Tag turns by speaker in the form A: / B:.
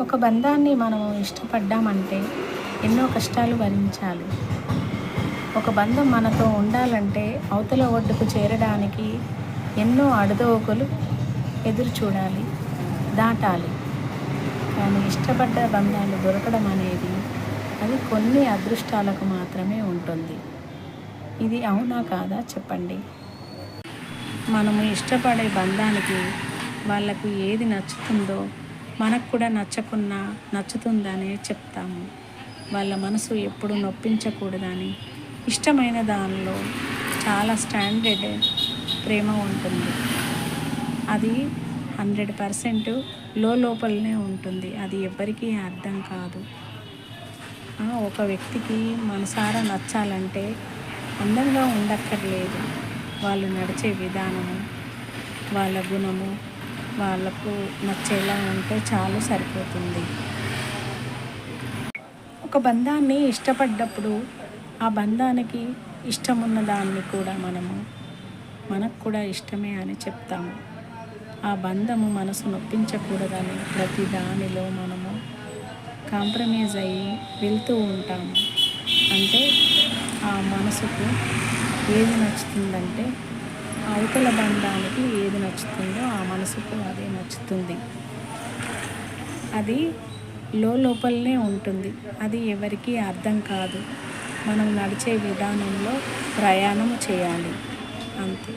A: ఒక బంధాన్ని మనం ఇష్టపడ్డామంటే ఎన్నో కష్టాలు భరించాలి. ఒక బంధం మనతో ఉండాలంటే అవతల ఒడ్డుకు చేరడానికి ఎన్నో అడదోకలు ఎదురు చూడాలి, దాటాలి. కానీ ఇష్టపడ్డ బంధాలు దొరకడం అనేది అది కొన్ని అదృష్టాలకు మాత్రమే ఉంటుంది. ఇది అవునా కాదా చెప్పండి? మనము ఇష్టపడే బంధానికి వాళ్ళకు ఏది నచ్చుతుందో మనకు కూడా నచ్చకున్నా నచ్చుతుందనే చెప్తాము. వాళ్ళ మనసు ఎప్పుడు నొప్పించకూడదని ఇష్టమైన దానిలో చాలా స్టాండర్డ్ ప్రేమ ఉంటుంది. అది 100% లోపలనే ఉంటుంది. అది ఎవ్వరికీ అర్థం కాదు. ఒక వ్యక్తికి మనసారా నచ్చాలంటే అందంగా ఉండక్కర్లేదు. వాళ్ళు నడిచే విధానము, వాళ్ళ గుణము వాళ్ళకు నచ్చేలా ఉంటే చాలు, సరిపోతుంది. ఒక బంధాన్ని ఇష్టపడ్డప్పుడు ఆ బంధానికి ఇష్టమున్న దాన్ని కూడా మనకు కూడా ఇష్టమే అని చెప్తాము. ఆ బంధము మనసు నొప్పించకూడదని ప్రతి దానిలో మనము కాంప్రమైజ్ అయ్యి వెళ్తూ ఉంటాము. అంటే ఆ మనసుకు ఏది నచ్చుతుందంటే అవతల బంధానికి ఏది నచ్చుతుందో ఆ మనసుకు అదే నచ్చుతుంది. అది లోపలనే ఉంటుంది. అది ఎవరికీ అర్థం కాదు. మనం నడిచే విధానంలో ప్రయాణం చేయాలి, అంతే.